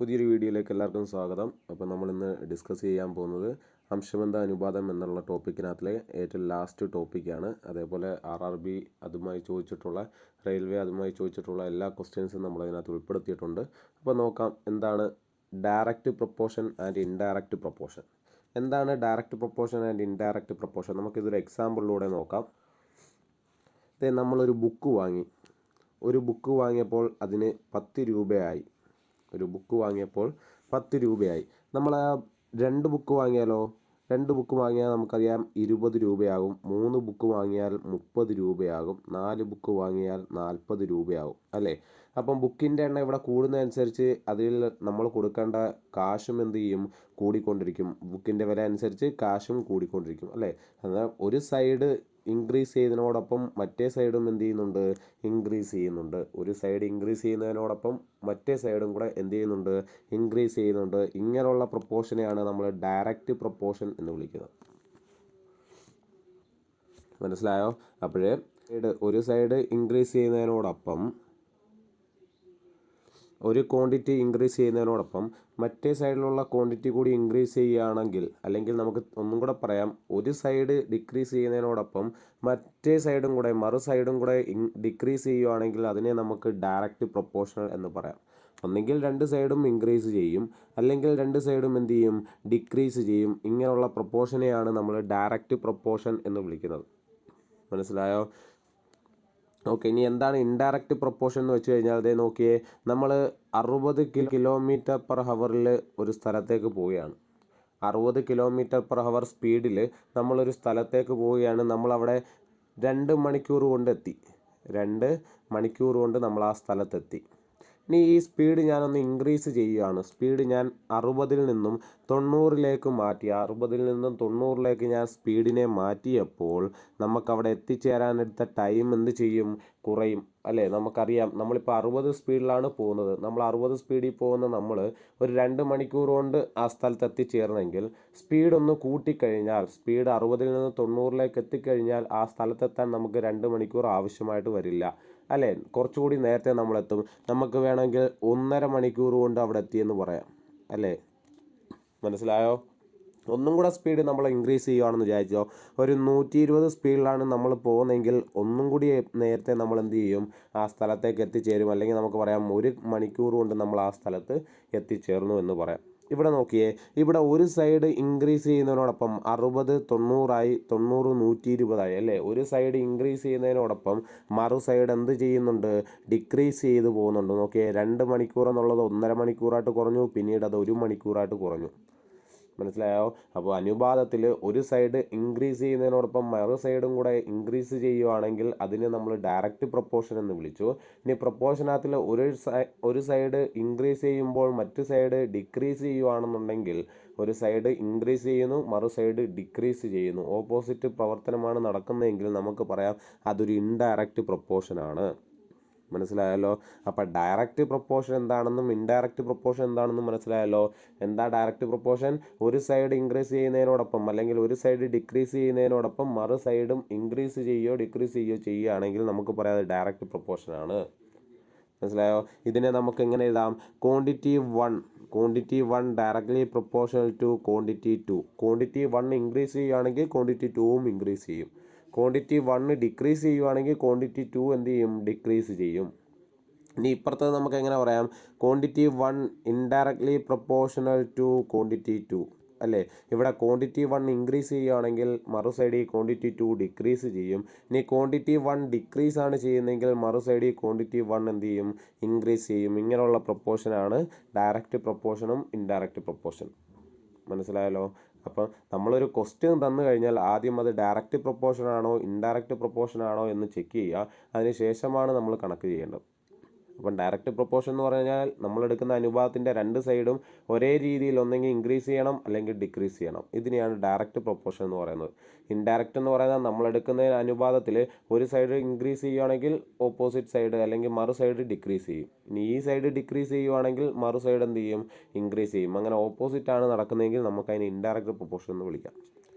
പുതിയൊരു വീഡിയോയിലേക്ക് എല്ലാവർക്കും സ്വാഗതം. അപ്പോൾ നമ്മളിന്ന് ഡിസ്കസ് ചെയ്യാൻ പോകുന്നത് അംശബന്ധ അനുപാതം എന്നുള്ള ടോപ്പിക്കിനകത്തിലെ ഏറ്റവും ലാസ്റ്റ് ടോപ്പിക്കാണ്. അതേപോലെ RRB അതുമായി ചോദിച്ചിട്ടുള്ള, റെയിൽവേ അതുമായി ചോദിച്ചിട്ടുള്ള എല്ലാ ക്വസ്റ്റ്യൻസും നമ്മളതിനകത്ത് ഉൾപ്പെടുത്തിയിട്ടുണ്ട്. അപ്പോൾ നോക്കാം, എന്താണ് direct proportion and indirect proportion. എന്താണ് direct proportion and indirect proportion? നമുക്കിതൊരു എക്സാമ്പിളിലൂടെ നോക്കാം. നമ്മളൊരു ബുക്ക് വാങ്ങി. ഒരു ബുക്ക് വാങ്ങിയപ്പോൾ അതിന് 10 രൂപയായി. ഒരു ബുക്ക് വാങ്ങിയപ്പോൾ 10 രൂപയായി. നമ്മൾ ആ 2 ബുക്ക് വാങ്ങിയാലോ? 2 ബുക്ക് വാങ്ങിയാൽ നമുക്കറിയാം 20 രൂപയാകും. 3 ബുക്ക് വാങ്ങിയാൽ 30 രൂപയാകും. 4 ബുക്ക് വാങ്ങിയാൽ 40 രൂപയാകും അല്ലേ? അപ്പം ബുക്കിൻ്റെ എണ്ണം ഇവിടെ കൂടുന്നതനുസരിച്ച് അതിൽ നമ്മൾ കൊടുക്കേണ്ട കാശും എന്ത് ചെയ്യും? കൂടിക്കൊണ്ടിരിക്കും. ബുക്കിൻ്റെ വില അനുസരിച്ച് കാശും കൂടിക്കൊണ്ടിരിക്കും അല്ലേ? എന്നാൽ ഒരു സൈഡ് ഇൻക്രീസ് ചെയ്യുന്നതിനോടൊപ്പം മറ്റേ സൈഡും എന്ത് ചെയ്യുന്നുണ്ട്? ഇൻക്രീസ് ചെയ്യുന്നുണ്ട്. ഒരു സൈഡ് ഇൻക്രീസ് ചെയ്യുന്നതിനോടൊപ്പം മറ്റേ സൈഡും കൂടെ എന്ത് ചെയ്യുന്നുണ്ട്? ഇൻക്രീസ് ചെയ്യുന്നുണ്ട്. ഇങ്ങനെയുള്ള പ്രൊപ്പോർഷനെയാണ് നമ്മൾ ഡയറക്റ്റ് പ്രൊപ്പോർഷൻ എന്ന് വിളിക്കുന്നത്. മനസ്സിലായോ? അപ്പോഴേ ഒരു സൈഡ് ഇൻക്രീസ് ചെയ്യുന്നതിനോടൊപ്പം, ഒരു ക്വാണ്ടിറ്റി ഇൻക്രീസ് ചെയ്യുന്നതിനോടൊപ്പം മറ്റേ സൈഡിലുള്ള ക്വാണ്ടിറ്റി കൂടി ഇൻക്രീസ് ചെയ്യുകയാണെങ്കിൽ, അല്ലെങ്കിൽ നമുക്ക് ഒന്നും കൂടെ പറയാം, ഒരു സൈഡ് ഡിക്രീസ് ചെയ്യുന്നതിനോടൊപ്പം മറ്റേ സൈഡും കൂടെ, മറു സൈഡും കൂടെ ഡിക്രീസ് ചെയ്യുകയാണെങ്കിൽ അതിനെ നമുക്ക് ഡയറക്റ്റ് പ്രൊപ്പോർഷണൽ എന്ന് പറയാം. ഒന്നെങ്കിൽ 2 സൈഡും ഇൻക്രീസ് ചെയ്യും, അല്ലെങ്കിൽ 2 സൈഡും എന്ത് ചെയ്യും? ഡിക്രീസ് ചെയ്യും. ഇങ്ങനെയുള്ള പ്രൊപ്പോർഷനെയാണ് നമ്മൾ ഡയറക്റ്റ് പ്രൊപ്പോർഷൻ എന്ന് വിളിക്കുന്നത്. മനസ്സിലായോ? ഓക്കെ, ഇനി എന്താണ് ഇൻഡയറക്റ്റ് പ്രൊപ്പോർഷൻ എന്ന് വെച്ച് കഴിഞ്ഞാൽ അതേ നോക്കിയേ, നമ്മൾ 60 km/h ഒരു സ്ഥലത്തേക്ക് പോവുകയാണ്. 60 km/h സ്പീഡിൽ നമ്മളൊരു സ്ഥലത്തേക്ക് പോവുകയാണ്. നമ്മളവിടെ 2 മണിക്കൂർ കൊണ്ടെത്തി. 2 മണിക്കൂർ കൊണ്ട് നമ്മൾ ആ സ്ഥലത്തെത്തി. ഇനി ഈ സ്പീഡ് ഞാനൊന്ന് ഇൻക്രീസ് ചെയ്യുകയാണ്. സ്പീഡ് ഞാൻ 60-ൽ നിന്നും 90-ലേക്ക് മാറ്റി. 60-ൽ നിന്നും 90-ലേക്ക് ഞാൻ സ്പീഡിനെ മാറ്റിയപ്പോൾ നമുക്കവിടെ എത്തിച്ചേരാനെടുത്ത ടൈം എന്ത് ചെയ്യും? കുറയും അല്ലേ? നമുക്കറിയാം, നമ്മളിപ്പോൾ 60 സ്പീഡിലാണ് പോകുന്നത്. നമ്മൾ 60 സ്പീഡിൽ പോകുന്ന നമ്മൾ ഒരു 2 മണിക്കൂർ കൊണ്ട് ആ സ്ഥലത്ത് എത്തിച്ചേരണമെങ്കിൽ സ്പീഡ് ഒന്ന് കൂട്ടിക്കഴിഞ്ഞാൽ, സ്പീഡ് 60-ൽ നിന്ന് 90-ലേക്ക് എത്തിക്കഴിഞ്ഞാൽ ആ സ്ഥലത്തെത്താൻ നമുക്ക് 2 മണിക്കൂർ ആവശ്യമായിട്ട് വരില്ല അല്ലേ? കുറച്ചുകൂടി നേരത്തെ നമ്മളെത്തും. നമുക്ക് വേണമെങ്കിൽ 1.5 മണിക്കൂർ കൊണ്ട് അവിടെ എത്തിയെന്ന് പറയാം അല്ലേ? മനസ്സിലായോ? ഒന്നും കൂടെ സ്പീഡ് നമ്മൾ ഇൻക്രീസ് ചെയ്യുകയാണെന്ന് വിചാരിച്ചോ. ഒരു 120 സ്പീഡിലാണ് നമ്മൾ പോകുന്നതെങ്കിൽ ഒന്നും കൂടി നേരത്തെ നമ്മൾ എന്ത് ചെയ്യും? ആ സ്ഥലത്തേക്ക് എത്തിച്ചേരും. അല്ലെങ്കിൽ നമുക്ക് പറയാം 1 മണിക്കൂർ കൊണ്ട് നമ്മൾ ആ സ്ഥലത്ത് എത്തിച്ചേർന്നു എന്ന് പറയാം. ഇവിടെ നോക്കിയേ, ഇവിടെ ഒരു സൈഡ് ഇൻക്രീസ് ചെയ്യുന്നതിനോടൊപ്പം 60 90 90 120 അല്ലേ? ഒരു സൈഡ് ഇൻക്രീസ് ചെയ്യുന്നതിനോടൊപ്പം മറു സൈഡ് എന്ത് ചെയ്യുന്നുണ്ട്? ഡിക്രീസ് ചെയ്ത് പോകുന്നുണ്ട്. നോക്കിയേ, 2 മണിക്കൂർ എന്നുള്ളത് 1.5 മണിക്കൂറായിട്ട് കുറഞ്ഞു, പിന്നീട് അത് 1 മണിക്കൂറായിട്ട് കുറഞ്ഞു. മനസ്സിലായോ? അപ്പോൾ അനുപാതത്തിൽ ഒരു സൈഡ് ഇൻക്രീസ് ചെയ്യുന്നതിനോടൊപ്പം മറു സൈഡും കൂടെ ഇൻക്രീസ് ചെയ്യുവാണെങ്കിൽ അതിനെ നമ്മൾ ഡയറക്റ്റ് പ്രൊപ്പോർഷൻ എന്ന് വിളിച്ചു. ഇനി പ്രൊപ്പോർഷനകത്തിൽ ഒരു സൈഡ് ഇൻക്രീസ് ചെയ്യുമ്പോൾ മറ്റു സൈഡ് ഡിക്രീസ് ചെയ്യുവാണെന്നുണ്ടെങ്കിൽ, ഒരു സൈഡ് ഇൻക്രീസ് ചെയ്യുന്നു, മറു സൈഡ് ഡിക്രീസ് ചെയ്യുന്നു, ഓപ്പോസിറ്റ് പ്രവർത്തനമാണ് നടക്കുന്നതെങ്കിൽ നമുക്ക് പറയാം അതൊരു ഇൻഡയറക്റ്റ് പ്രൊപ്പോർഷനാണ്. മനസ്സിലായല്ലോ? അപ്പോൾ ഡയറക്റ്റ് പ്രൊപ്പോർഷൻ എന്താണെന്നും ഇൻഡയറക്റ്റ് പ്രൊപ്പോർഷൻ എന്താണെന്നും മനസ്സിലായല്ലോ? എന്താ ഡയറക്റ്റ് പ്രൊപ്പോർഷൻ? ഒരു സൈഡ് ഇൻക്രീസ് ചെയ്യുന്നതിനോടൊപ്പം അല്ലെങ്കിൽ ഒരു സൈഡ് ഡിക്രീസ് ചെയ്യുന്നതിനോടൊപ്പം മറു സൈഡും ഇൻക്രീസ് ചെയ്യുകയോ ഡിക്രീസ് ചെയ്യുകയോ ചെയ്യുകയാണെങ്കിൽ നമുക്ക് പറയാം അത് ഡയറക്റ്റ് പ്രൊപ്പോർഷനാണ്. മനസ്സിലായോ? ഇതിനെ നമുക്ക് എങ്ങനെ എഴുതാം? Quantity 1 directly proportional to quantity 2. Quantity 1 increase ചെയ്യുകയാണെങ്കിൽ ക്വാണ്ടിറ്റി 2ഉം ഇൻക്രീസ് ചെയ്യും. ക്വാണ്ടിറ്റി 1 ഡിക്രീസ് ചെയ്യുവാണെങ്കിൽ ക്വാണ്ടിറ്റി 2 എന്ത് ചെയ്യും? ഡിക്രീസ് ചെയ്യും. ഇനി ഇപ്പുറത്തത് നമുക്ക് എങ്ങനെ പറയാം? Quantity 1 indirectly proportional to quantity 2 അല്ലേ? ഇവിടെ ക്വാണ്ടിറ്റി 1 ഇൻക്രീസ് ചെയ്യുകയാണെങ്കിൽ മറു സൈഡിൽ ക്വാണ്ടിറ്റി 2 ഡിക്രീസ് ചെയ്യും. ഇനി ക്വാണ്ടിറ്റി 1 ഡിക്രീസ് ആണ് ചെയ്യുന്നതെങ്കിൽ മറു സൈഡിൽ ക്വാണ്ടിറ്റി 1 എന്ത് ചെയ്യും? ഇൻക്രീസ് ചെയ്യും. ഇങ്ങനെയുള്ള പ്രൊപ്പോർഷനാണ് ഡയറക്റ്റ് പ്രൊപ്പോർഷനും ഇൻഡയറക്റ്റ് പ്രൊപ്പോർഷൻ. മനസ്സിലായല്ലോ? അപ്പം നമ്മളൊരു ക്വസ്റ്റ്യൻ തന്നു കഴിഞ്ഞാൽ ആദ്യം അത് ഡയറക്റ്റ് പ്രൊപ്പോർഷൻ ആണോ ഇൻഡയറക്റ്റ് പ്രൊപ്പോർഷൻ ആണോ എന്ന് ചെക്ക് ചെയ്യുക. അതിന് ശേഷമാണ് നമ്മൾ കണക്ക് ചെയ്യേണ്ടത്. അപ്പം ഡയറക്റ്റ് പ്രൊപ്പോർഷൻ എന്ന് പറഞ്ഞാൽ നമ്മളെടുക്കുന്ന അനുപാതത്തിൻ്റെ 2 സൈഡും ഒരേ രീതിയിൽ ഒന്നെങ്കിൽ ഇൻക്രീസ് ചെയ്യണം അല്ലെങ്കിൽ ഡിക്രീസ് ചെയ്യണം. ഇതിനെയാണ് ഡയറക്റ്റ് പ്രൊപ്പോർഷൻ എന്ന് പറയുന്നത്. ഇൻഡയറക്റ്റ് എന്ന് പറയുന്നത് നമ്മളെടുക്കുന്ന അനുപാതത്തിൽ ഒരു സൈഡ് ഇൻക്രീസ് ചെയ്യുകയാണെങ്കിൽ ഓപ്പോസിറ്റ് സൈഡ് അല്ലെങ്കിൽ മറു സൈഡ് ഡിക്രീസ് ചെയ്യും. ഇനി ഈ സൈഡ് ഡിക്രീസ് ചെയ്യുവാണെങ്കിൽ മറു സൈഡ് എന്ത് ചെയ്യും? ഇൻക്രീസ് ചെയ്യും. അങ്ങനെ ഓപ്പോസിറ്റാണ് നടക്കുന്നതെങ്കിൽ നമുക്കതിന് ഇൻഡയറക്റ്റ് പ്രൊപ്പോർഷൻ എന്ന് വിളിക്കാം.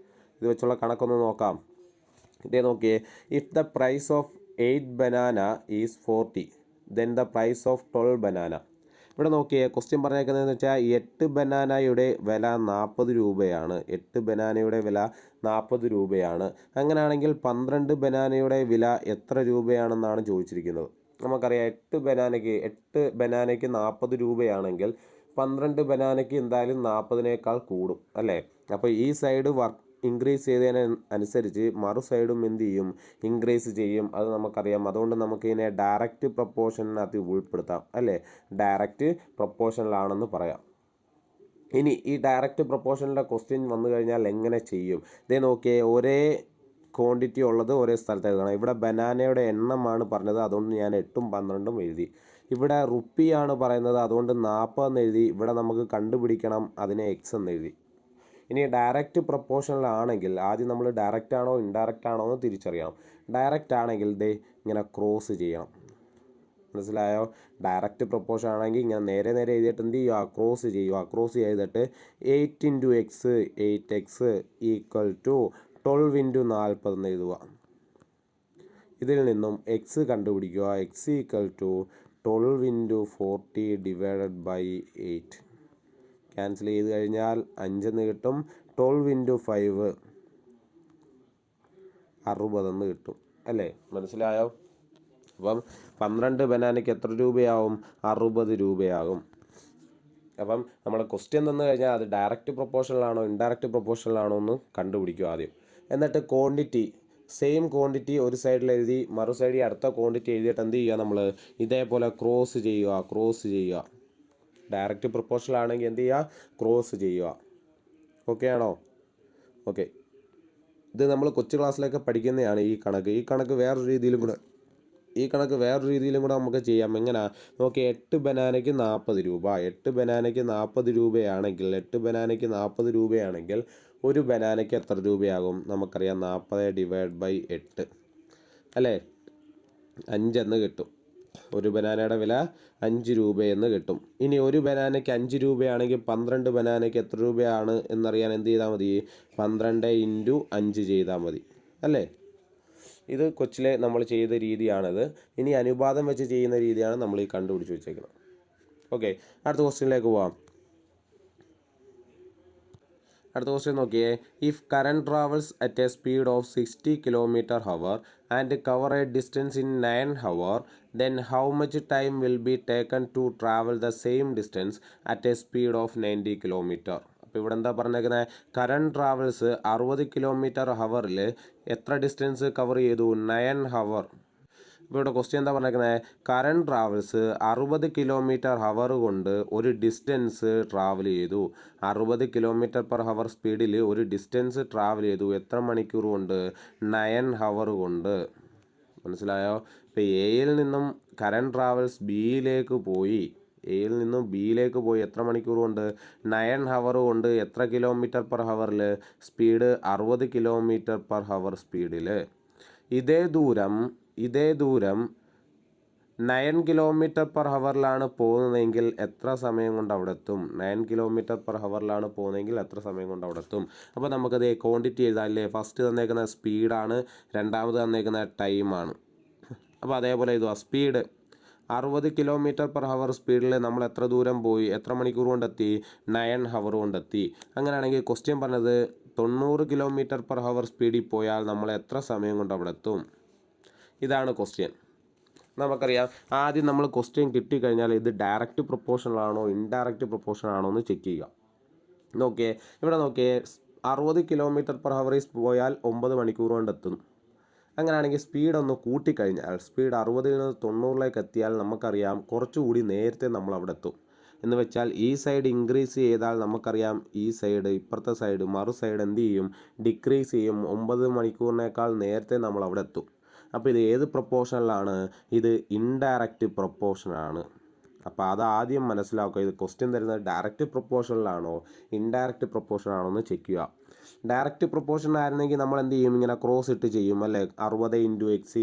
ഇത് വെച്ചുള്ള കണക്കൊന്ന് നോക്കാം. ഇതേ നോക്കിയേ, if the price of 8 banana is 40, then the price of 12 banana. ഇവിടെ നോക്കിയേ ക്വസ്റ്റ്യൻ പറഞ്ഞേക്കുന്നതെന്ന് വെച്ചാൽ 8 ബനാനയുടെ വില 40 രൂപയാണ്. 8 ബനാനയുടെ വില 40 രൂപയാണ്. അങ്ങനെയാണെങ്കിൽ 12 ബനാനയുടെ വില എത്ര രൂപയാണെന്നാണ് ചോദിച്ചിരിക്കുന്നത്. നമുക്കറിയാം 8 ബനാനയ്ക്ക് 40 രൂപയാണെങ്കിൽ 12 ബനാനയ്ക്ക് എന്തായാലും 40നേക്കാൾ കൂടും അല്ലേ. അപ്പോൾ ഈ സൈഡ് ഇൻക്രീസ് ചെയ്തതിന് അനുസരിച്ച് മറു സൈഡും എന്ത് ചെയ്യും, ഇൻക്രീസ് ചെയ്യും. അത് നമുക്കറിയാം. അതുകൊണ്ട് നമുക്കിതിനെ ഡയറക്റ്റ് പ്രൊപ്പോർഷനകത്ത് ഉൾപ്പെടുത്താം അല്ലേ. ഡയറക്റ്റ് പ്രൊപ്പോർഷനിലാണെന്ന് പറയാം. ഇനി ഈ ഡയറക്റ്റ് പ്രൊപ്പോർഷനിലെ ക്വസ്റ്റ്യൻ വന്നു കഴിഞ്ഞാൽ എങ്ങനെ ചെയ്യും? ഇതേ നോക്കിയേ, ഒരേ ക്വാണ്ടിറ്റി ഉള്ളത് ഒരേ സ്ഥലത്ത് എഴുതണം. ഇവിടെ ബനാനയുടെ എണ്ണമാണ് പറഞ്ഞത്, അതുകൊണ്ട് ഞാൻ 8ഉം 12ഉം എഴുതി. ഇവിടെ റുപ്പിയാണ് പറയുന്നത്, അതുകൊണ്ട് 40 എന്ന് എഴുതി. ഇവിടെ നമുക്ക് കണ്ടുപിടിക്കണം, അതിനെ എക്സ് എന്ന് എഴുതി. ഇനി ഡയറക്റ്റ് പ്രൊപ്പോർഷനിലാണെങ്കിൽ ആദ്യം നമ്മൾ ഡയറക്റ്റ് ആണോ ഇൻഡയറക്റ്റ് ആണോ എന്ന് തിരിച്ചറിയണം. ഡയറക്റ്റ് ആണെങ്കിൽ ഇങ്ങനെ ക്രോസ് ചെയ്യണം. മനസ്സിലായോ? ഡയറക്റ്റ് പ്രൊപ്പോർഷൻ ആണെങ്കിൽ ഇങ്ങനെ നേരെ നേരെ എഴുതിയിട്ട് എന്ത് ചെയ്യുക, ക്രോസ് ചെയ്യുക. ക്രോസ് ചെയ്തിട്ട് 8 × x 8x = 12 × 40 എന്ന് എഴുതുക. ഇതിൽ നിന്നും എക്സ് കണ്ടുപിടിക്കുക. x = 12 × 40/8. ക്യാൻസൽ ചെയ്ത് കഴിഞ്ഞാൽ 5 എന്ന് കിട്ടും. 12 × 5 60 എന്ന് കിട്ടും അല്ലേ. മനസ്സിലായോ? അപ്പം 12 ബനാനയ്ക്ക് എത്ര രൂപയാവും? 60 രൂപയാകും. അപ്പം നമ്മൾ ക്വസ്റ്റ്യൻ തന്നു കഴിഞ്ഞാൽ അത് ഡയറക്റ്റ് പ്രൊപ്പോർഷനിലാണോ ഇൻഡയറക്റ്റ് പ്രൊപ്പോർഷനിലാണോ എന്ന് കണ്ടുപിടിക്കുക ആദ്യം. എന്നിട്ട് ക്വാണ്ടിറ്റി, സെയിം ക്വാണ്ടിറ്റി ഒരു സൈഡിൽ എഴുതി മറു സൈഡിൽ അടുത്ത ക്വാണ്ടിറ്റി എഴുതിയിട്ട് എന്ത് ചെയ്യുക, നമ്മൾ ഇതേപോലെ ക്രോസ് ചെയ്യുക. ഡയറക്റ്റ് പ്രൊപ്പോർഷനിലാണെങ്കിൽ എന്ത് ചെയ്യുക, ക്രോസ് ചെയ്യുക. ഓക്കെ ആണോ? ഓക്കെ. ഇത് നമ്മൾ കൊച്ചു ക്ലാസ്സിലൊക്കെ പഠിക്കുന്നതാണ് ഈ കണക്ക് വേറൊരു രീതിയിലും കൂടെ നമുക്ക് ചെയ്യാം. എങ്ങനെ നോക്കി, 8 ബനാനയ്ക്ക് 40 രൂപ. 8 ബനാനയ്ക്ക് 40 രൂപയാണെങ്കിൽ ഒരു ബനാനയ്ക്ക് എത്ര രൂപയാകും? നമുക്കറിയാം 40/8 അല്ലേ, 5 എന്ന് കിട്ടും. ഒരു ബനാനയുടെ വില 5 രൂപയെന്ന് കിട്ടും. ഇനി ഒരു ബനാനയ്ക്ക് 5 രൂപയാണെങ്കിൽ 12 ബനാനയ്ക്ക് എത്ര രൂപയാണ് എന്നറിയാൻ എന്ത് ചെയ്താൽ മതി? 12 × 5 ചെയ്താൽ മതി അല്ലേ. ഇത് കൊച്ചിലെ നമ്മൾ ചെയ്ത രീതിയാണിത്. ഇനി അനുപാതം വെച്ച് ചെയ്യുന്ന രീതിയാണ് നമ്മൾ ഈ കണ്ടുപിടിച്ച് വെച്ചേക്കുന്നത്. ഓക്കെ, അടുത്ത ക്വസ്റ്റ്യനിലേക്ക് പോവാം. അടുത്ത ക്വസ്റ്റ്യൻ നോക്കിയേ. If current travels at A speed of 60 km/h and cover A distance in 9 hours, then how much time will be taken to travel the same distance at a speed of 90 km? അപ്പോൾ ഇവിടെ എന്താ പറഞ്ഞേക്കുന്നത്? Current travels 60 km/h എത്ര distance cover ചെയ്തു? 9 hours. ഇപ്പോൾ ഇവിടെ question എന്താ പറഞ്ഞേക്കുന്നത്? കറന്റ് ട്രാവൽസ് 60 km/h കൊണ്ട് ഒരു ഡിസ്റ്റൻസ് ട്രാവൽ ചെയ്തു. 60 km/h സ്പീഡിൽ ഒരു ഡിസ്റ്റൻസ് ട്രാവൽ ചെയ്തു. എത്ര മണിക്കൂർ കൊണ്ട്? 9 hours കൊണ്ട്. മനസ്സിലായോ? ഇപ്പോൾ എയിൽ നിന്നും കറന്റ് ട്രാവൽസ് ബിയിലേക്ക് പോയി എത്ര മണിക്കൂർ കൊണ്ട്? 9 hours കൊണ്ട്. എത്ര km/h? സ്പീഡ് 60 km/h സ്പീഡിൽ. ഇതേ ദൂരം 9 km/h പോകുന്നതെങ്കിൽ എത്ര സമയം കൊണ്ട് അവിടെ എത്തും? 9 km/h പോകുന്നതെങ്കിൽ എത്ര സമയം കൊണ്ട് അവിടെ എത്തും? അപ്പോൾ നമുക്കത് ക്വാണ്ടിറ്റി എഴുതാമല്ലേ. ഫസ്റ്റ് തന്നേക്കുന്ന സ്പീഡാണ്, രണ്ടാമത് തന്നേക്കുന്ന ടൈമാണ്. അപ്പോൾ അതേപോലെ എഴുതുക. സ്പീഡ് 60 km/h സ്പീഡിൽ നമ്മൾ എത്ര ദൂരം പോയി, എത്ര മണിക്കൂർ കൊണ്ടെത്തി? 9 hours കൊണ്ടെത്തി. അങ്ങനെയാണെങ്കിൽ ക്വസ്റ്റ്യൻ പറഞ്ഞത് 90 km/h സ്പീഡിൽ പോയാൽ നമ്മൾ എത്ര സമയം കൊണ്ട് അവിടെ എത്തും? ഇതാണ് ക്വസ്റ്റ്യൻ. നമുക്കറിയാം, ആദ്യം നമ്മൾ ക്വസ്റ്റ്യൻ കിട്ടിക്കഴിഞ്ഞാൽ ഇത് ഡയറക്റ്റ് പ്രൊപ്പോർഷനാണോ ഇൻഡയറക്റ്റ് പ്രൊപ്പോർഷനാണോ എന്ന് ചെക്ക് ചെയ്യുക. നോക്കിയേ, ഇവിടെ നോക്കിയേ, 60 km/h പോയാൽ 9 മണിക്കൂർ കൊണ്ടെത്തും. അങ്ങനെയാണെങ്കിൽ സ്പീഡ് ഒന്ന് കൂട്ടിക്കഴിഞ്ഞാൽ, സ്പീഡ് 60-ൽ നിന്ന് 90-ലേക്ക് എത്തിയാൽ നമുക്കറിയാം കുറച്ചുകൂടി നേരത്തെ നമ്മൾ അവിടെ എത്തും. എന്ന് വെച്ചാൽ ഈ സൈഡ് ഇൻക്രീസ് ചെയ്താൽ നമുക്കറിയാം ഈ സൈഡ്, ഇപ്പുറത്തെ സൈഡ്, മറു സൈഡ് എന്ത് ചെയ്യും? ഡിക്രീസ് ചെയ്യും. 9 മണിക്കൂറിനേക്കാൾ നേരത്തെ നമ്മൾ അവിടെ എത്തും. അപ്പോൾ ഇത് ഏത് പ്രൊപ്പോർഷനിലാണ്? ഇത് ഇൻഡയറക്റ്റ് പ്രൊപ്പോർഷനാണ്. അപ്പോൾ അത് ആദ്യം മനസ്സിലാക്കുക. ഇത് ക്വസ്റ്റ്യൻ തരുന്നത് ഡയറക്റ്റ് പ്രൊപ്പോർഷനിലാണോ ഇൻഡയറക്റ്റ് പ്രൊപ്പോർഷനാണോ എന്ന് ചെക്ക് ചെയ്യുക. ഡയറക്റ്റ് പ്രൊപ്പോർഷൻ ആയിരുന്നെങ്കിൽ നമ്മൾ എന്ത് ചെയ്യും? ഇങ്ങനെ ക്രോസ് ഇട്ട് ചെയ്യും അല്ലേ. 60 × x =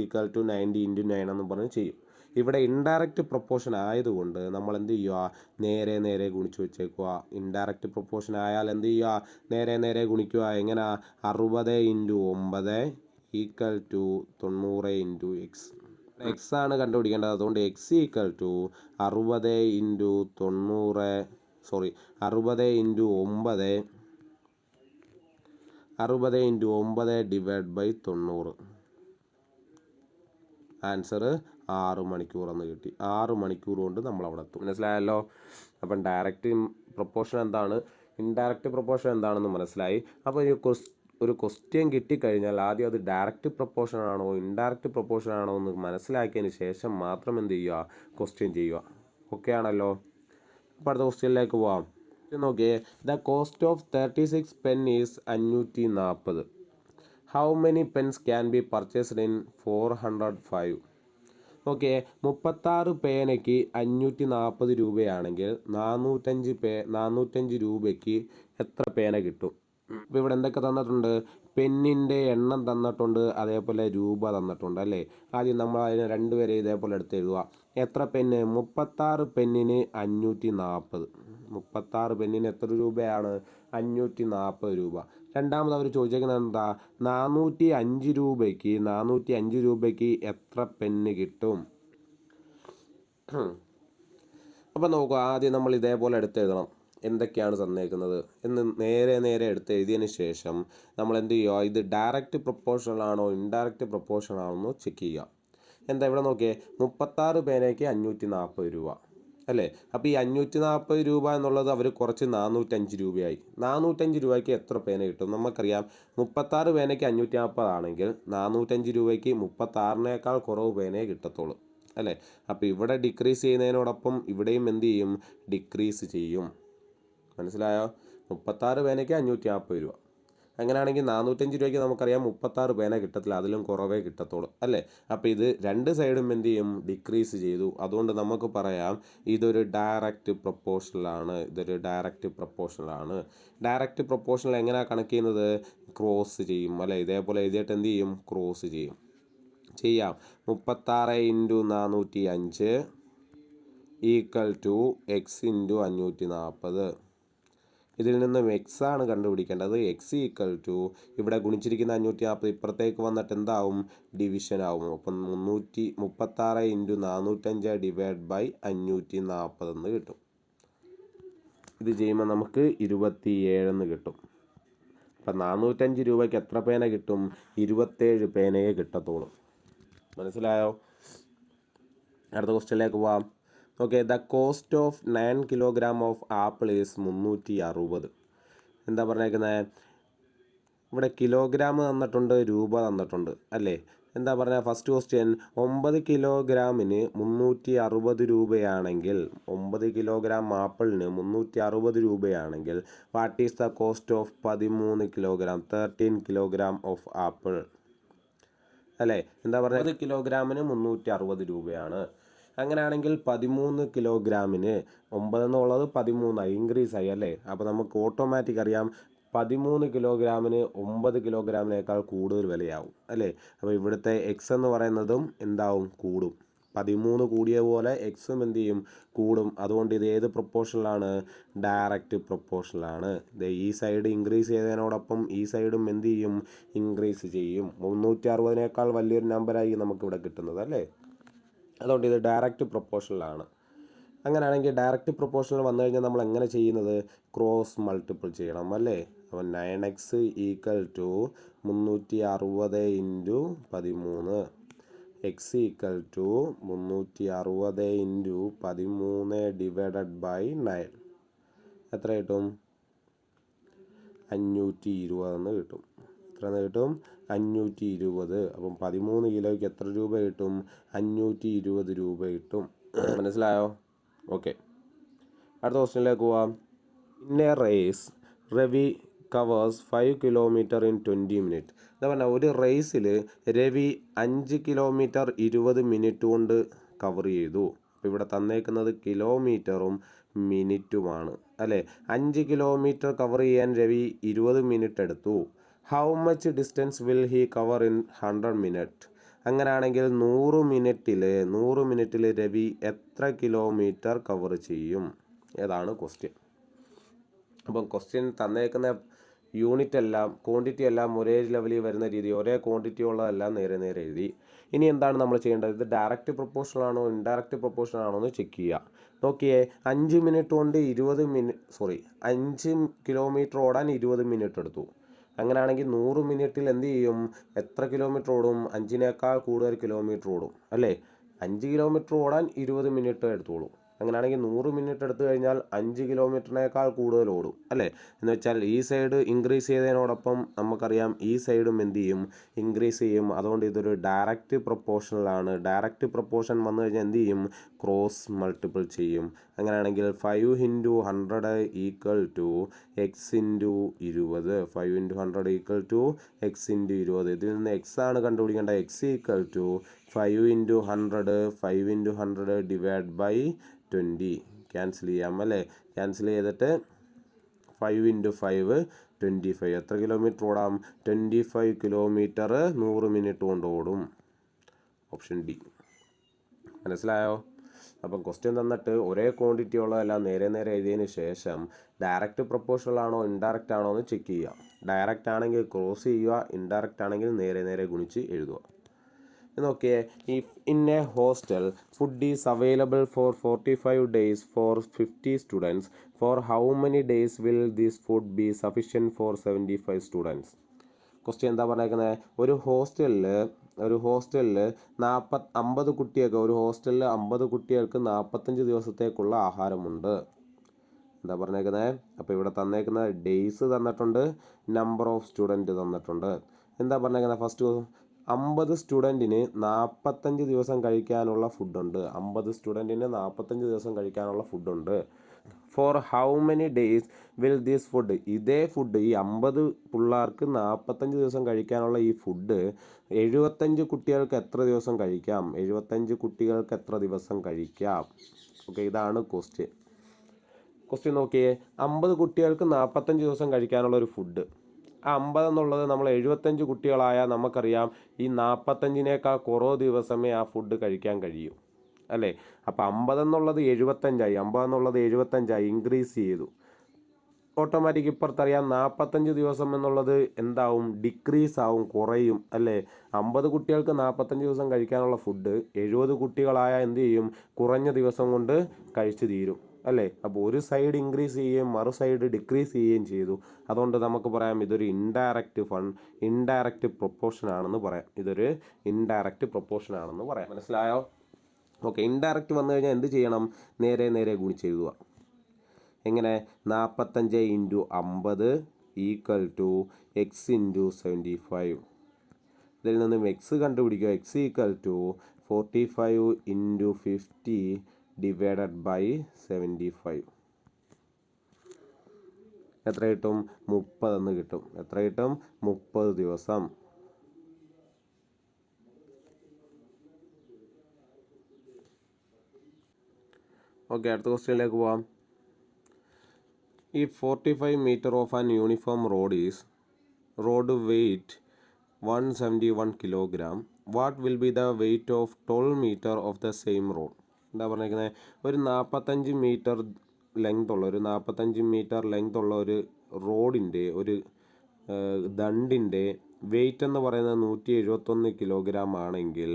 90 × 9 എന്ന് പറഞ്ഞ് ചെയ്യും. ഇവിടെ ഇൻഡയറക്റ്റ് പ്രൊപ്പോർഷൻ ആയതുകൊണ്ട് നമ്മൾ എന്ത് ചെയ്യുക? നേരെ നേരെ ഗുണിച്ച് വെച്ചേക്കുക. ഇൻഡയറക്റ്റ് പ്രൊപ്പോർഷൻ ആയാൽ എന്ത് ചെയ്യുക? നേരെ നേരെ ഗുണിക്കുക. എങ്ങനെ? 60 × 9 = 90 × x. എക്സ് ആണ് കണ്ടുപിടിക്കേണ്ടത്. അതുകൊണ്ട് X equal to 60 into 90 60 into 9 60 into 9 divide by 90. Answer 6 മണിക്കൂർ എന്ന് കിട്ടി. 6 മണിക്കൂർ കൊണ്ട് നമ്മൾ അവിടെ എത്തും. മനസ്സിലായല്ലോ? അപ്പം ഡയറക്റ്റ് പ്രൊപ്പോർഷൻ എന്താണ്, ഇൻഡയറക്റ്റ് പ്രൊപ്പോർഷൻ എന്താണെന്ന് മനസ്സിലായി. അപ്പോൾ ഒരു ക്വസ്റ്റ്യൻ കിട്ടിക്കഴിഞ്ഞാൽ ആദ്യം അത് ഡയറക്റ്റ് പ്രൊപ്പോർഷൻ ആണോ ഇൻഡയറക്റ്റ് പ്രൊപ്പോർഷൻ ആണോ എന്ന് മനസ്സിലാക്കിയതിന് ശേഷം മാത്രം എന്ത് ചെയ്യുക, ക്വസ്റ്റ്യൻ ചെയ്യുക. ഓക്കെ ആണല്ലോ? അപ്പോൾ അടുത്ത ക്വസ്റ്റ്യനിലേക്ക് പോവാം. നോക്കിയേ, the cost of 36 pen is 540. How many pens can be purchased in 405? Okay, 36 പേനയ്ക്ക് 540 രൂപയാണെങ്കിൽ 405 രൂപയ്ക്ക് എത്ര പേന കിട്ടും? ഇപ്പോൾ ഇവിടെ എന്തൊക്കെ തന്നിട്ടുണ്ട്? പെന്നിൻ്റെ എണ്ണം തന്നിട്ടുണ്ട്, അതേപോലെ രൂപ തന്നിട്ടുണ്ട് അല്ലേ. ആദ്യം നമ്മൾ അതിനെ രണ്ടുപേരെ ഇതേപോലെ എടുത്ത് എഴുതുക. എത്ര പെന്ന്? 36 പെന്നിന് 540. 36 പെന്നിന് എത്ര രൂപയാണ്? 540 രൂപ. രണ്ടാമത് അവർ ചോദിച്ചേക്കുന്നത് എന്താ? 405 രൂപയ്ക്ക് എത്ര പെന്ന് കിട്ടും? അപ്പം നോക്കുക, ആദ്യം നമ്മൾ ഇതേപോലെ എടുത്ത് എഴുതണം. എന്തൊക്കെയാണ് തന്നേക്കുന്നത് എന്ന് നേരെ എടുത്ത് എഴുതിയതിന് ശേഷം നമ്മൾ എന്ത് ചെയ്യുക, ഇത് ഡയറക്റ്റ് പ്രൊപ്പോർഷണൽ ആണോ ഇൻഡയറക്റ്റ് പ്രൊപ്പോർഷണൽ ആണോ എന്ന് ചെക്ക് ചെയ്യുക. എന്താ ഇവിടെ നോക്കിയേ, 36 പേനയ്ക്ക് 540 രൂപ അല്ലേ. അപ്പോൾ ഈ 540 രൂപ എന്നുള്ളത് അവർ കുറച്ച് 405 രൂപയായി. 405 രൂപയ്ക്ക് എത്ര പേന കിട്ടും? നമുക്കറിയാം 36 പേനയ്ക്ക് 540 ആണെങ്കിൽ 405 രൂപയ്ക്ക് 36നേക്കാൾ കുറവ് പേനയെ കിട്ടത്തുള്ളൂ അല്ലേ. അപ്പോൾ ഇവിടെ ഡിക്രീസ് ചെയ്യുന്നതിനോടൊപ്പം ഇവിടെയും എന്ത് ചെയ്യും, ഡിക്രീസ് ചെയ്യും. മനസ്സിലായോ? 36 പേനയ്ക്ക് 540 രൂപ. അങ്ങനെയാണെങ്കിൽ 405 രൂപയ്ക്ക് നമുക്കറിയാം 36 പേന കിട്ടത്തില്ല, അതിലും കുറവേ കിട്ടത്തുള്ളൂ അല്ലേ. അപ്പോൾ ഇത് രണ്ട് സൈഡും എന്ത് ചെയ്യും, ഡിക്രീസ് ചെയ്തു. അതുകൊണ്ട് നമുക്ക് പറയാം ഇതൊരു ഡയറക്റ്റ് പ്രൊപ്പോർഷണലാണ്. ഡയറക്റ്റ് പ്രൊപ്പോർഷണൽ എങ്ങനെയാണ് കണക്ക് ചെയ്യുന്നത്? ക്രോസ് ചെയ്യും അല്ലേ. ഇതേപോലെ എഴുതിയിട്ട് എന്ത് ചെയ്യും, ക്രോസ് ചെയ്യാം. 36 into 405 equal to X into 540. ഇതിൽ നിന്നും എക്സ് ആണ് കണ്ടുപിടിക്കേണ്ടത്. എക്സ് ഈക്വൽ ടു ഇവിടെ ഗുണിച്ചിരിക്കുന്ന 540 ഇപ്പുറത്തേക്ക് വന്നിട്ട് എന്താവും, ഡിവിഷൻ ആവും. അപ്പം 36 ഇൻറ്റു 405 ഡിവൈഡ് ബൈ 540 എന്ന് കിട്ടും. ഇത് ചെയ്യുമ്പോൾ നമുക്ക് 27 എന്ന് കിട്ടും. അപ്പം 405 രൂപയ്ക്ക് എത്ര പേന കിട്ടും? 27 പേനയെ കിട്ടത്തുള്ളൂ. മനസ്സിലായോ? അടുത്ത ക്വസ്റ്റ്യനിലേക്ക് പോവാം. Okay, the cost of 9 kilogram of apple is 360. എന്താ പറഞ്ഞേക്കുന്നത്? ഇവിടെ കിലോഗ്രാം തന്നിട്ടുണ്ട്, രൂപ തന്നിട്ടുണ്ട് അല്ലേ. എന്താ പറഞ്ഞാൽ ഫസ്റ്റ് ക്വസ്റ്റ്യൻ, 9 കിലോഗ്രാമിന് 360 രൂപയാണെങ്കിൽ 9 കിലോഗ്രാം ആപ്പിളിന് 360 രൂപയാണെങ്കിൽ what is the cost of 13 kilogram 13 kilogram of apple അല്ലേ. എന്താ പറയുക, 1 കിലോഗ്രാമിന് 360 രൂപയാണ്. അങ്ങനെയാണെങ്കിൽ 13 കിലോഗ്രാമിന് 9 എന്നുള്ളത് 13 ഇൻക്രീസ് ആയി അല്ലേ. അപ്പോൾ നമുക്ക് ഓട്ടോമാറ്റിക് അറിയാം 13 കിലോഗ്രാമിന് 9 കിലോഗ്രാമിനേക്കാൾ കൂടുതൽ വിലയാവും അല്ലേ. അപ്പോൾ ഇവിടുത്തെ എക്സ് എന്ന് പറയുന്നതും എന്താവും, കൂടും. 13 കൂടിയ പോലെ എക്സും എന്ത് ചെയ്യും, കൂടും. അതുകൊണ്ട് ഇത് ഏത് പ്രൊപ്പോർഷനിലാണ്? ഡയറക്റ്റ് പ്രൊപ്പോർഷനിലാണ്. ഈ സൈഡ് ഇൻക്രീസ് ചെയ്തതിനോടൊപ്പം ഈ സൈഡും എന്ത് ചെയ്യും, ഇൻക്രീസ് ചെയ്യും. 360നേക്കാൾ വലിയൊരു നമ്പറായി നമുക്കിവിടെ കിട്ടുന്നത് അല്ലേ. അതുകൊണ്ട് ഇത് ഡയറക്റ്റ് പ്രൊപ്പോർഷനിലാണ്. അങ്ങനെയാണെങ്കിൽ ഡയറക്റ്റ് പ്രൊപ്പോർഷണൽ വന്നു കഴിഞ്ഞാൽ നമ്മൾ എങ്ങനെ ചെയ്യുന്നത്? ക്രോസ് മൾട്ടിപ്പിൾ ചെയ്യണം അല്ലേ. അപ്പോൾ 9x equal to 360 into 13, X equal to 360 into 13 divided by 9. എത്ര കിട്ടും? 520 എന്ന് കിട്ടും. എത്ര കിട്ടും? 520. അപ്പം 13 കിലോയ്ക്ക് എത്ര രൂപ കിട്ടും? 520 രൂപ കിട്ടും. മനസ്സിലായോ? ഓക്കെ, അടുത്ത ക്വസ്റ്റ്യനിലേക്ക് പോവാം. In a race Ravi covers 5 kilometre in 20 minute. എന്താ പറഞ്ഞാൽ ഒരു റേസിൽ രവി 5 കിലോമീറ്റർ 20 മിനിറ്റ് കൊണ്ട് കവർ ചെയ്തു. അപ്പോൾ ഇവിടെ തന്നേക്കുന്നത് കിലോമീറ്ററും മിനിറ്റുമാണ് അല്ലേ. 5 കിലോമീറ്റർ കവർ ചെയ്യാൻ രവി 20 മിനിറ്റ് എടുത്തു. How much distance will he cover in 100 minute? അങ്ങനെയാണെങ്കിൽ 100 മിനിറ്റിൽ രവി എത്ര കിലോമീറ്റർ കവർ ചെയ്യും? ഏതാണ് ക്വസ്റ്റ്യൻ. അപ്പം ക്വസ്റ്റ്യൻ തന്നേക്കുന്ന യൂണിറ്റ് എല്ലാം ക്വാണ്ടിറ്റി എല്ലാം ഒരേ ലെവലിൽ വരുന്ന രീതി, ഒരേ ക്വാണ്ടിറ്റി ഉള്ളതെല്ലാം നേരെ എഴുതി. ഇനി എന്താണ് നമ്മൾ ചെയ്യേണ്ടത്? ഇത് ഡയറക്റ്റ് പ്രൊപ്പോർഷണൽ ആണോ ഇൻഡയറക്റ്റ് പ്രൊപ്പോർഷണൽ ആണോ എന്ന് ചെക്ക് ചെയ്യുക. നോക്കിയേ, 5 മിനിറ്റ് കൊണ്ട് 5 കിലോമീറ്റർ ഓടാൻ 20 മിനിറ്റ് എടുത്തു. അങ്ങനെയാണെങ്കിൽ 100 മിനിറ്റിൽ എന്ത് ചെയ്യും? എത്ര കിലോമീറ്റർ ഓടും? 5നേക്കാൾ കൂടുതൽ കിലോമീറ്റർ ഓടും അല്ലേ? 5 കിലോമീറ്റർ ഓടാൻ 20 മിനിറ്റ് എടുത്തോളൂ. അങ്ങനെയാണെങ്കിൽ 100 മിനിറ്റ് എടുത്തു കഴിഞ്ഞാൽ 5 കിലോമീറ്ററിനേക്കാൾ കൂടുതൽ ഓടും അല്ലേ? എന്ന് വെച്ചാൽ ഈ സൈഡ് ഇൻക്രീസ് ചെയ്തതിനോടൊപ്പം നമുക്കറിയാം ഈ സൈഡും എന്ത് ചെയ്യും? ഇൻക്രീസ് ചെയ്യും. അതുകൊണ്ട് ഇതൊരു ഡയറക്റ്റ് പ്രൊപ്പോർഷണൽ ആണ്. ഡയറക്റ്റ് പ്രൊപ്പോർഷൻ വന്നു കഴിഞ്ഞാൽ എന്ത് ചെയ്യും? ക്രോസ് മൾട്ടിപ്പിൾ ചെയ്യും. അങ്ങനെയാണെങ്കിൽ 5 × 100 equal to X into 20. 5 × 100 equal to X into 20. ഇതിൽ നിന്ന് എക്സ് ആണ് കണ്ടുപിടിക്കേണ്ടത്. X equal to 5 × 100 5 × 100 divide by 20. Cancel ചെയ്യാം അല്ലേ? ക്യാൻസൽ ചെയ്തിട്ട് 5 × 5 25. എത്ര കിലോമീറ്റർ ഓടാം? 25 കിലോമീറ്റർ 100 മിനിറ്റ് കൊണ്ട് ഓടും. Option D. മനസ്സിലായോ? അപ്പം ക്വസ്റ്റ്യൻ തന്നിട്ട് ഒരേ ക്വാണ്ടിറ്റി ഉള്ളതെല്ലാം നേരെ നേരെ എഴുതിയതിന് ശേഷം ഡയറക്റ്റ് പ്രൊപ്പോർഷണൽ ആണോ ഇൻഡയറക്റ്റ് ആണോ എന്ന് ചെക്ക് ചെയ്യുക. ഡയറക്റ്റ് ആണെങ്കിൽ ക്രോസ് ചെയ്യുക, ഇൻഡയറക്റ്റ് ആണെങ്കിൽ നേരെ നേരെ ഗുണിച്ച് എഴുതുക. നോക്കിയേ, if in a hostel food is available for 45 days for 50 students, for how many days will this food be sufficient for 75 students? Question എന്താ പറഞ്ഞേക്കുന്നത്? ഒരു ഹോസ്റ്റലിൽ 50 കുട്ടികൾക്ക്, ഒരു ഹോസ്റ്റലിൽ 50 കുട്ടികൾക്ക് 45 ദിവസത്തേക്കുള്ള ആഹാരമുണ്ട്. എന്താ പറഞ്ഞേക്കുന്നത്? അപ്പോൾ ഇവിടെ തന്നേക്കുന്നത് ഡേയ്സ് തന്നിട്ടുണ്ട്, നമ്പർ ഓഫ് സ്റ്റുഡൻറ്റ് തന്നിട്ടുണ്ട്. എന്താ പറഞ്ഞേക്കുന്നത്? ഫസ്റ്റ് 50 സ്റ്റുഡൻറ്റിന് 45 ദിവസം കഴിക്കാനുള്ള ഫുഡുണ്ട്. 50 സ്റ്റുഡൻറ്റിന് 45 ദിവസം കഴിക്കാനുള്ള ഫുഡുണ്ട്. For how many days will this food, ഇതേ ഫുഡ് ഈ 50 പിള്ളേർക്ക് 45 ദിവസം കഴിക്കാനുള്ള ഈ ഫുഡ് 75 കുട്ടികൾക്ക് എത്ര ദിവസം കഴിക്കാം? 75 കുട്ടികൾക്ക് എത്ര ദിവസം കഴിക്കാം? ഓക്കെ, ഇതാണ് ക്വസ്റ്റ്യൻ. നോക്കിയേ, 50 കുട്ടികൾക്ക് 45 ദിവസം കഴിക്കാനുള്ള ഒരു ഫുഡ്. ആ 50 എന്നുള്ളത് നമ്മൾ 75 കുട്ടികളായാൽ നമുക്കറിയാം ഈ 45നേക്കാൾ കുറവ് ദിവസമേ ആ ഫുഡ് കഴിക്കാൻ കഴിയൂ അല്ലേ? അപ്പോൾ 50 എന്നുള്ളത് 75ആയി, 50 എന്നുള്ളത് 75ആയി, ഇൻക്രീസ് ചെയ്തു. ഓട്ടോമാറ്റിക് ഇപ്പുറത്തറിയാം 45 ദിവസം എന്നുള്ളത് എന്താവും? ഡിക്രീസ് ആവും, കുറയും അല്ലേ? 50 കുട്ടികൾക്ക് 45 ദിവസം കഴിക്കാനുള്ള ഫുഡ് 70 കുട്ടികളായാൽ എന്ത് ചെയ്യും? കുറഞ്ഞ ദിവസം കൊണ്ട് കഴിച്ചു തീരും അല്ലേ? അപ്പോൾ ഒരു സൈഡ് ഇൻക്രീസ് ചെയ്യുകയും മറു സൈഡ് ഡിക്രീസ് ചെയ്യുകയും ചെയ്തു. അതുകൊണ്ട് നമുക്ക് പറയാം ഇതൊരു ഇൻഡയറക്റ്റ് പ്രൊപ്പോർഷൻ ആണെന്ന് പറയാം. ഇതൊരു ഇൻഡയറക്റ്റ് പ്രൊപ്പോർഷൻ ആണെന്ന് പറയാം. മനസ്സിലായോ? ഓക്കെ, ഇൻഡയറക്റ്റ് വന്നു കഴിഞ്ഞാൽ എന്ത് ചെയ്യണം? നേരെ നേരെ ഗുണിച്ചെഴുതുക. എങ്ങനെ? 45 × 50 ഈക്വൽ ടു എക്സ് ഇൻറ്റു 75. ഇതിൽ നിന്നും എക്സ് കണ്ടുപിടിക്കുക. X equal to 45 × 50 divided by 75. എത്ര കിട്ടും? 30 എന്ന് കിട്ടും. എത്ര കിട്ടും? 30 ദിവസം. ഓക്കെ, അടുത്ത ക്വസ്റ്റ്യനിലേക്ക് പോവാം. If 45 meter of an uniform road weight 171 kilogram, what will be the weight of 12 meter of the same road? എന്താ പറഞ്ഞിരിക്കുന്നത്? ഒരു 45 മീറ്റർ ലെങ്ത് ഉള്ള ഒരു റോഡിൻ്റെ ഒരു ദണ്ടിൻ്റെ വെയിറ്റ് എന്ന് പറയുന്നത് 171 കിലോഗ്രാം ആണെങ്കിൽ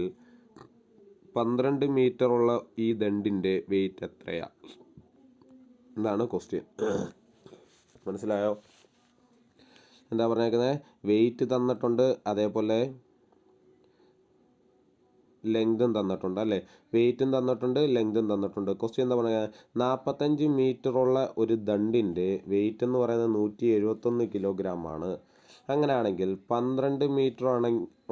12 മീറ്റർ ഉള്ള ഈ ദണ്ടിൻ്റെ വെയിറ്റ് എത്രയാണ്? എന്താണ് ക്വസ്റ്റ്യൻ. മനസ്സിലായോ? എന്താ പറഞ്ഞേക്കുന്നത്? വെയിറ്റ് തന്നിട്ടുണ്ട്, അതേപോലെ ലെങ്തും തന്നിട്ടുണ്ട് അല്ലേ? വെയിറ്റും തന്നിട്ടുണ്ട്, ലെങ്തും തന്നിട്ടുണ്ട്. ക്വസ്റ്റ്യൻ എന്താ പറയുക? 45 മീറ്ററുള്ള ഒരു ദണ്ടിൻ്റെ വെയിറ്റ് എന്ന് പറയുന്നത് 171 കിലോഗ്രാം ആണ്. അങ്ങനെയാണെങ്കിൽ 12 മീറ്റർ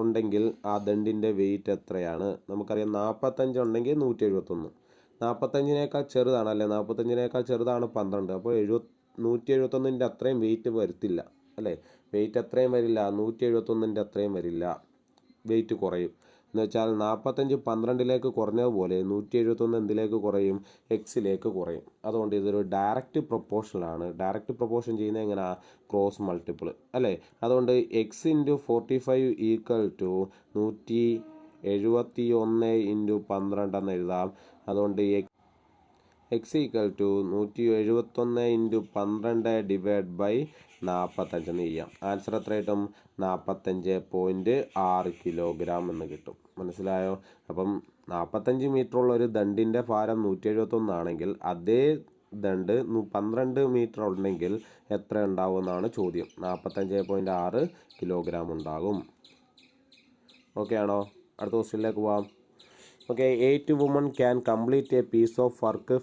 ഉണ്ടെങ്കിൽ ആ ദണ്ടിൻ്റെ വെയിറ്റ് എത്രയാണ്? നമുക്കറിയാം 45 ഉണ്ടെങ്കിൽ 171. 45നേക്കാൾ ചെറുതാണ് അല്ലേ? 45നേക്കാൾ ചെറുതാണ് 12. അപ്പോൾ 171ൻ്റെ അത്രയും വെയിറ്റ് വരത്തില്ല അല്ലേ? വെയിറ്റ് അത്രയും വരില്ല, 171ൻ്റെ അത്രയും വരില്ല, വെയിറ്റ് കുറയും. എന്ന് വെച്ചാൽ 45 12ലേക്ക് കുറഞ്ഞതുപോലെ 171 എന്തിലേക്ക് കുറയും? എക്സിലേക്ക് കുറയും. അതുകൊണ്ട് ഇതൊരു ഡയറക്റ്റ് പ്രൊപ്പോർഷനാണ്. ഡയറക്റ്റ് പ്രൊപ്പോർഷൻ ചെയ്യുന്നത് എങ്ങനെയാണ്? ക്രോസ് മൾട്ടിപ്പിൾ അല്ലേ? അതുകൊണ്ട് എക്സ് ഇൻറ്റു 45 ഈക്വൽ ടു 171 × 12 എന്ന് എഴുതാം. അതുകൊണ്ട് എക്സ് ഈക്വൽ ടു 171/12 / 45 എന്ന് ചെയ്യാം. ആൻസർ എത്ര കിട്ടും? 45.6 കിലോഗ്രാം എന്ന് കിട്ടും. മനസ്സിലായോ? അപ്പം 45 മീറ്ററുള്ള ഒരു ദണ്ടിൻ്റെ ഭാരം 171 ആണെങ്കിൽ അതേ ദണ്ട് 12 മീറ്റർ ഉണ്ടെങ്കിൽ എത്ര ഉണ്ടാവുമെന്നാണ് ചോദ്യം. 45.6 കിലോഗ്രാം ഉണ്ടാകും. ഓക്കെ ആണോ? അടുത്ത ക്വസ്റ്റ്യനിലേക്ക് പോവാം. Okay, 8 woman can complete a piece of work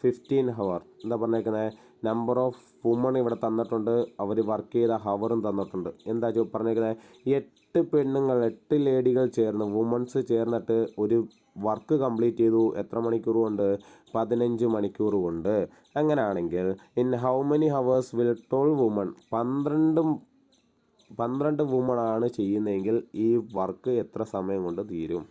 15 hour. എന്താ പറഞ്ഞേക്കുന്നത്? നമ്പർ ഓഫ് വുമൺ ഇവിടെ തന്നിട്ടുണ്ട്, അവർ വർക്ക് ചെയ്ത ഹവറും തന്നിട്ടുണ്ട്. എന്താ പറഞ്ഞേക്കുന്നത്? 8 പെണ്ണുങ്ങൾ, 8 ലേഡികൾ ചേർന്ന്, വുമൺസ് ചേർന്നിട്ട് ഒരു വർക്ക് കംപ്ലീറ്റ് ചെയ്തു. എത്ര മണിക്കൂർ കൊണ്ട്? 15 മണിക്കൂർ കൊണ്ട്. അങ്ങനെയാണെങ്കിൽ in how many hours will 12 woman, 12 woman ആണ് ചെയ്യുന്നതെങ്കിൽ ഈ വർക്ക് എത്ര സമയം കൊണ്ട് തീരും?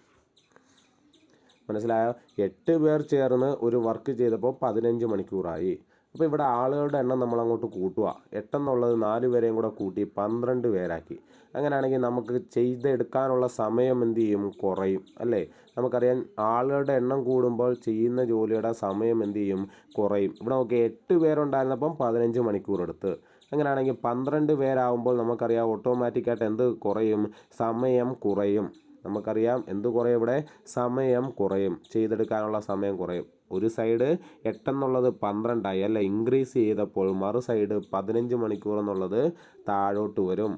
മനസ്സിലായോ? 8 പേർ ചേർന്ന് ഒരു വർക്ക് ചെയ്തപ്പോൾ 15 മണിക്കൂറായി. അപ്പോൾ ഇവിടെ ആളുകളുടെ എണ്ണം നമ്മൾ അങ്ങോട്ട് കൂട്ടുക. 8 എന്നുള്ളത് 4 പേരെയും കൂടെ കൂട്ടി 12 പേരാക്കി. അങ്ങനെയാണെങ്കിൽ നമുക്ക് ചെയ്തെടുക്കാനുള്ള സമയം എന്ത് ചെയ്യും? കുറയും അല്ലേ? നമുക്കറിയാം ആളുകളുടെ എണ്ണം കൂടുമ്പോൾ ചെയ്യുന്ന ജോലിയുടെ സമയം എന്ത് ചെയ്യും? കുറയും. ഇവിടെ നമുക്ക് 8 പേരുണ്ടായിരുന്നപ്പം 15 മണിക്കൂർ എടുത്ത്. അങ്ങനെയാണെങ്കിൽ 12 പേരാകുമ്പോൾ നമുക്കറിയാം ഓട്ടോമാറ്റിക്കായിട്ട് എന്ത് കുറയും? സമയം കുറയും. നമുക്കറിയാം എന്ത് കുറയും? ഇവിടെ സമയം കുറയും, ചെയ്തെടുക്കാനുള്ള സമയം കുറയും. ഒരു സൈഡ് 8 എന്നുള്ളത് 12 ആയി അല്ല, ഇൻക്രീസ് ചെയ്തപ്പോൾ മറു സൈഡ് 15 മണിക്കൂർ എന്നുള്ളത് താഴോട്ട് വരും,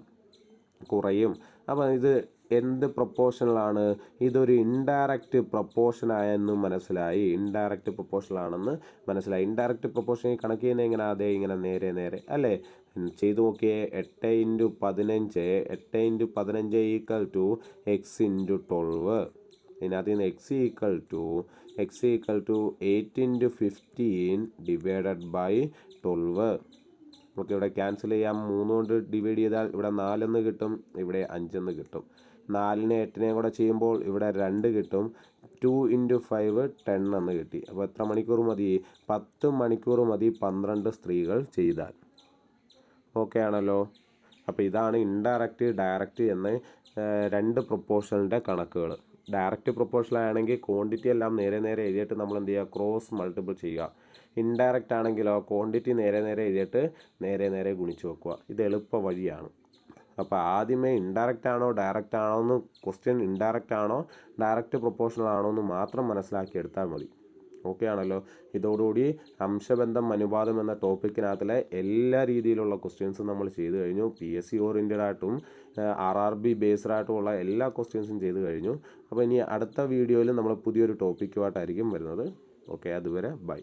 കുറയും. അപ്പോൾ ഇത് എന്ത് പ്രൊപ്പോർഷനിലാണ്? ഇതൊരു ഇൻഡയറക്റ്റ് പ്രൊപ്പോർഷനായെന്ന് മനസ്സിലായി. ഇൻഡയറക്റ്റ് പ്രൊപ്പോർഷനാണെന്ന് മനസ്സിലായി. ഇൻഡയറക്റ്റ് പ്രൊപ്പോർഷൻ കണക്ക് ചെയ്യുന്നത് എങ്ങനെ? അതേ ഇങ്ങനെ നേരെ നേരെ അല്ലേ? ചെയ്ത് നോക്കിയേ. 8 × 15, 8 × 15 ഈക്വൽ ടു എക്സ് × 12. ഇതിനകത്ത് നിന്ന് X equal to 8 × 15 divided by 12. നമുക്ക് ഇവിടെ ക്യാൻസൽ ചെയ്യാം. 3 കൊണ്ട് ഡിവൈഡ് ചെയ്താൽ ഇവിടെ 4 എന്ന് കിട്ടും, ഇവിടെ 5 എന്ന് കിട്ടും. 4നെ 8നെയും കൂടെ ചെയ്യുമ്പോൾ ഇവിടെ 2 കിട്ടും. 2 × 5 10 എന്ന് കിട്ടി. അപ്പോൾ എത്ര മണിക്കൂർ മതി? 10 മണിക്കൂർ മതി 12 സ്ത്രീകൾ ചെയ്താൽ. ഓക്കെ ആണല്ലോ? അപ്പോൾ ഇതാണ് ഇൻഡയറക്റ്റ് ഡയറക്റ്റ് എന്ന 2 പ്രൊപ്പോർഷനിൻ്റെ കണക്കുകൾ. ഡയറക്റ്റ് പ്രൊപ്പോർഷൻ ആണെങ്കിൽ ക്വാണ്ടിറ്റി എല്ലാം നേരെ നേരെ എഴുതിയിട്ട് നമ്മൾ എന്ത് ചെയ്യുക? ക്രോസ് മൾട്ടിപ്പിൾ ചെയ്യുക. ഇൻഡയറക്റ്റ് ആണെങ്കിലോ ക്വാണ്ടിറ്റി നേരെ നേരെ എഴുതിയിട്ട് നേരെ നേരെ ഗുണിച്ച് വെക്കുക. ഇത് എളുപ്പ വഴിയാണ്. അപ്പോൾ ആദ്യമേ ഇൻഡയറക്റ്റ് ആണോ ഡയറക്റ്റ് ആണോ എന്ന് ക്വസ്റ്റ്യൻ ഇൻഡയറക്റ്റ് ആണോ ഡയറക്റ്റ് പ്രൊപ്പോർഷണൽ ആണോ എന്ന് മാത്രം മനസ്സിലാക്കിയെടുത്താൽ മതി. ഓക്കെ ആണല്ലോ? ഇതോടുകൂടി അംശബന്ധം അനുപാതം എന്ന ടോപ്പിക്കിനകത്തിലെ എല്ലാ രീതിയിലുള്ള ക്വസ്റ്റ്യൻസും നമ്മൾ ചെയ്തു കഴിഞ്ഞു. PSC ഓറിയൻറ്റഡ് ആയിട്ടും RRB ബേസ്ഡ് ആയിട്ടുമുള്ള എല്ലാ ക്വസ്റ്റ്യൻസും ചെയ്തു കഴിഞ്ഞു. അപ്പോൾ ഇനി അടുത്ത വീഡിയോയിൽ നമ്മൾ പുതിയൊരു ടോപ്പിക്കുമായിട്ടായിരിക്കും വരുന്നത്. ഓക്കെ, അതുവരെ ബൈ.